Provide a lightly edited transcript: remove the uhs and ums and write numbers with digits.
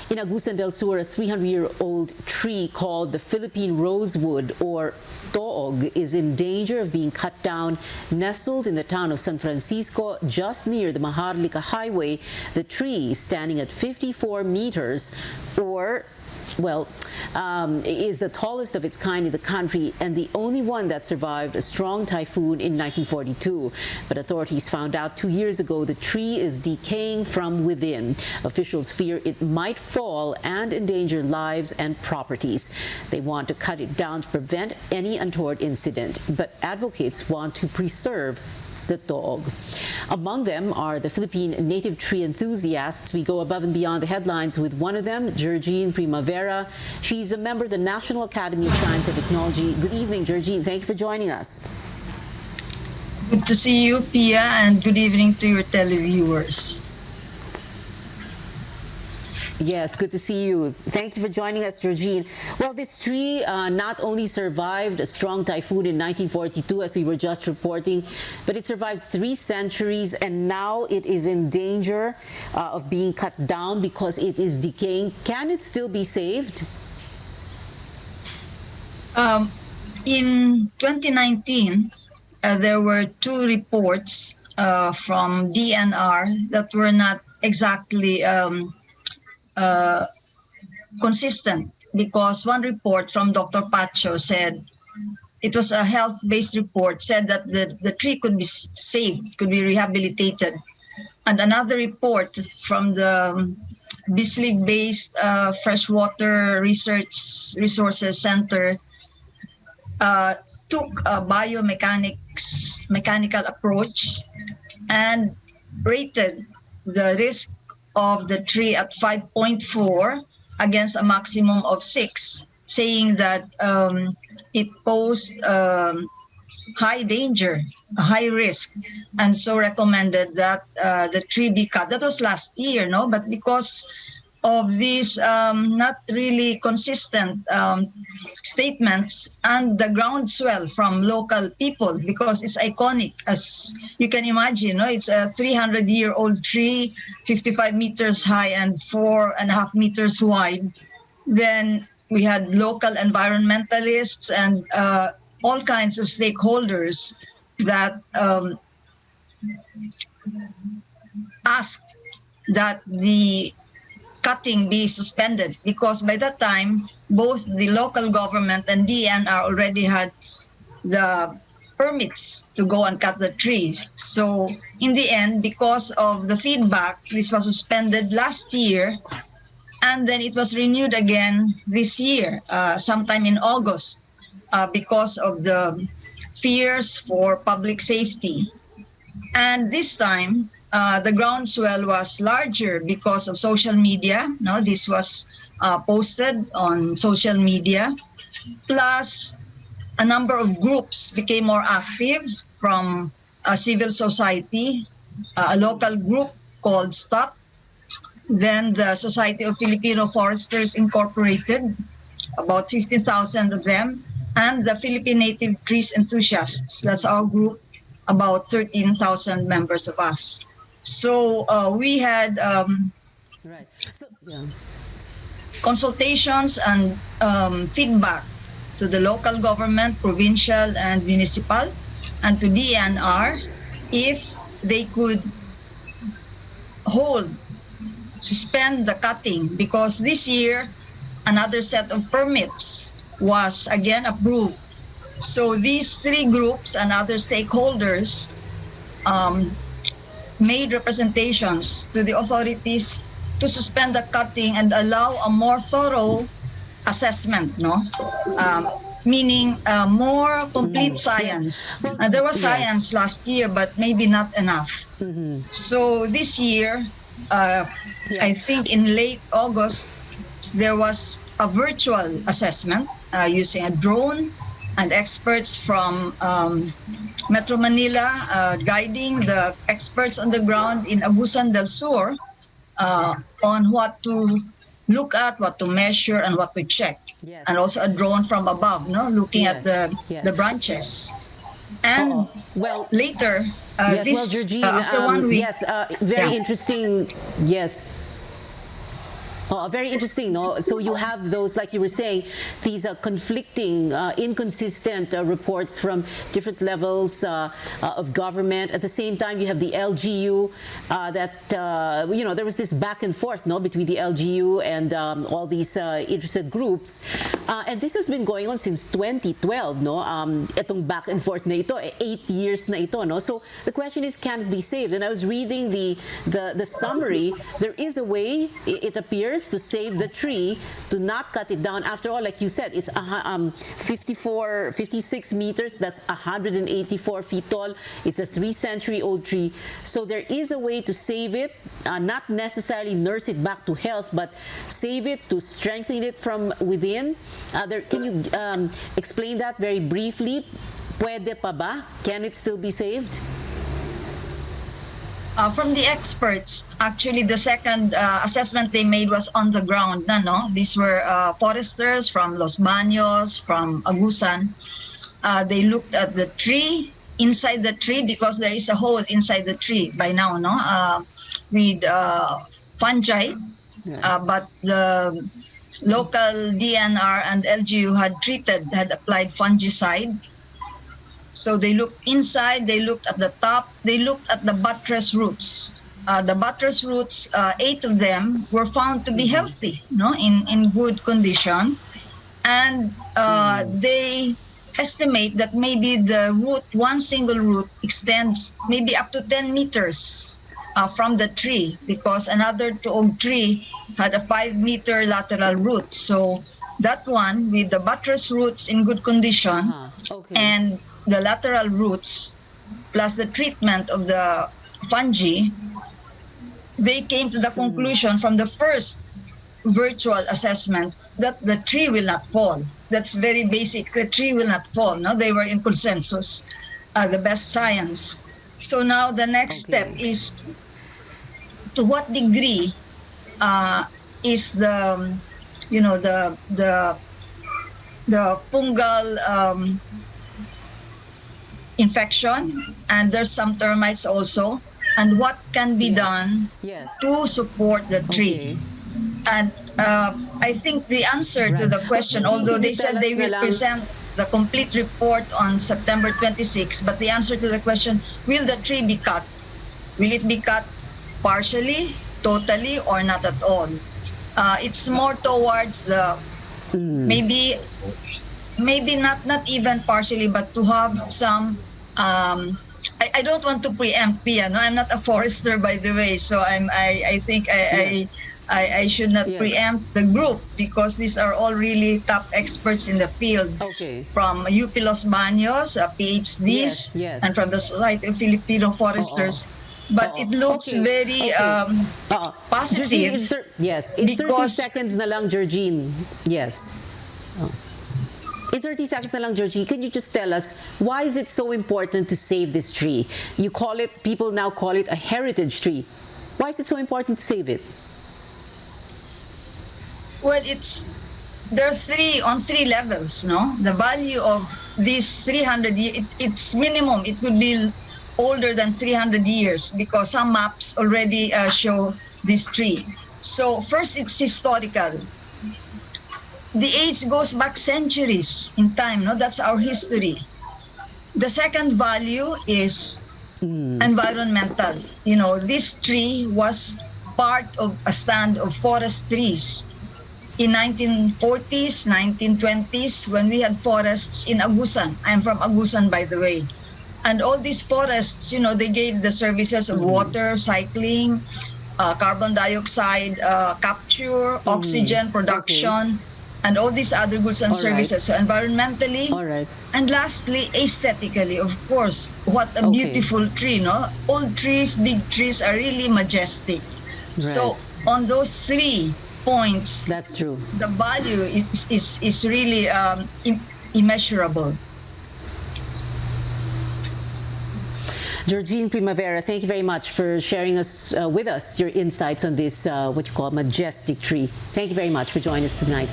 In Agusan del Sur, a 300-year-old tree called the Philippine rosewood, or Toog, is in danger of being cut down. Nestled in the town of San Francisco, just near the Maharlika Highway, the tree, standing at 54 meters, is the tallest of its kind in the country and the only one that survived a strong typhoon in 1942. But authorities found out 2 years ago the tree is decaying from within. Officials fear it might fall and endanger lives and properties. They want to cut it down to prevent any untoward incident, but advocates want to preserve the Toog. Among them are the Philippine native tree enthusiasts. We go above and beyond the headlines with one of them, Georgine Primavera. She's a member of the National Academy of Science and Technology. Good evening, Georgine. Thank you for joining us. Good to see you, Pia, and good evening to your televiewers. Yes, good to see you. Thank you for joining us, Georgine. Well, this tree not only survived a strong typhoon in 1942, as we were just reporting, but it survived 3 centuries, and now it is in danger of being cut down because it is decaying. Can it still be saved? In 2019, there were 2 reports from DNR that were not exactly consistent, because one report from Dr. Pacho said it was a health-based report, said that the tree could be saved, could be rehabilitated. And another report from the Bisley-based Freshwater Resources Center took a mechanical approach and rated the risk of the tree at 5.4 against a maximum of 6, saying that it posed high danger, high risk, and so recommended that the tree be cut. That was last year, no? But because of these not really consistent statements and the groundswell from local people, because it's iconic, as you can imagine, no? It's a 300-year-old tree, 55 meters high and 4.5 meters wide. Then we had local environmentalists and all kinds of stakeholders that asked that the cutting be suspended, because by that time both the local government and DNR already had the permits to go and cut the trees. So in the end, because of the feedback, this was suspended last year, and then it was renewed again this year, sometime in August, because of the fears for public safety. And this time, the groundswell was larger because of social media. No, this was posted on social media. Plus, a number of groups became more active from civil society, a local group called STOP, then the Society of Filipino Foresters Incorporated, about 15,000 of them, and the Philippine Native Trees Enthusiasts. That's our group, about 13,000 members of us. So we had consultations and feedback to the local government, provincial and municipal, and to DNR if they could suspend the cutting, because this year another set of permits was again approved. So these 3 groups and other stakeholders made representations to the authorities to suspend the cutting and allow a more thorough assessment, no? Meaning more complete science. Yes. There was science last year, but maybe not enough. So this year, I think in late August, there was a virtual assessment using a drone, and experts from Metro Manila guiding the experts on the ground in Agusan del Sur on what to look at, what to measure, and what to check. Yes. And also a drone from above, no, looking at the branches. And later, Georgine, after 1 week, very interesting. Yes. Oh, very interesting. No? So you have those, like you were saying, these conflicting, inconsistent reports from different levels of government. At the same time, you have the LGU that, there was this back and forth between the LGU and all these interested groups. And this has been going on since 2012, no? Itong back and forth na ito, 8 years na ito, no? So the question is, can it be saved? And I was reading the summary. There is a way, it appears, to save the tree, to not cut it down. After all, like you said, it's 56 meters. That's 184 feet tall. It's a 3-century-old tree. So there is a way to save it, not necessarily nurse it back to health, but save it, to strengthen it from within. Can you explain that very briefly? Pwede pa ba? Can it still be saved? From the experts, actually, the second assessment they made was on the ground. These were foresters from Los Baños, from Agusan. They looked at the tree, inside the tree, because there is a hole inside the tree by now, with fungi. Yeah. But the local DNR and LGU had applied fungicide. So they looked inside, they looked at the top, they looked at the buttress roots. The buttress roots, 8 of them were found to be healthy, in good condition. And they estimate that maybe the root, one single root, extends maybe up to 10 meters from the tree, because another Toog tree had a 5-meter lateral root. So that one, with the buttress roots in good condition, and the lateral roots, plus the treatment of the fungi, they came to the conclusion from the first virtual assessment that the tree will not fall. That's very basic. The tree will not fall. No, they were in consensus, the best science. So now the next step is, to what degree is the fungal infection, and there's some termites also, and what can be done to support the tree. And I think the answer to the question, although they said they will present the complete report on September 26, but the answer to the question, will the tree be cut? Will it be cut partially, totally, or not at all? It's more towards the maybe not even partially, but to have some. I don't want to preempt, Pia. No, I'm not a forester, by the way, so I think I should not preempt the group, because these are all really top experts in the field. From UP Los Baños, PhDs, and from the Society of Filipino Foresters. But it looks very positive. In 30 seconds na lang, Georgine. Yes. In 30 seconds na lang, Georgie, can you just tell us, why is it so important to save this tree? People now call it a heritage tree. Why is it so important to save it? Well, there are on three levels, no? The value of these 300 years, it's minimum. It could be older than 300 years, because some maps already show this tree. So first, it's historical. The age goes back centuries in time, no? That's our history. The second value is environmental. This tree was part of a stand of forest trees in 1940s, 1920s, when we had forests in Agusan. I'm from Agusan, by the way. And all these forests, they gave the services of water, cycling, carbon dioxide capture, oxygen production, and all these other goods and services. So environmentally, and lastly, aesthetically, of course. What a beautiful tree, no? Old trees, big trees are really majestic. So on those 3 points, that's true. The value is really immeasurable. Georgine Primavera, thank you very much for sharing with us your insights on this, what you call majestic tree. Thank you very much for joining us tonight.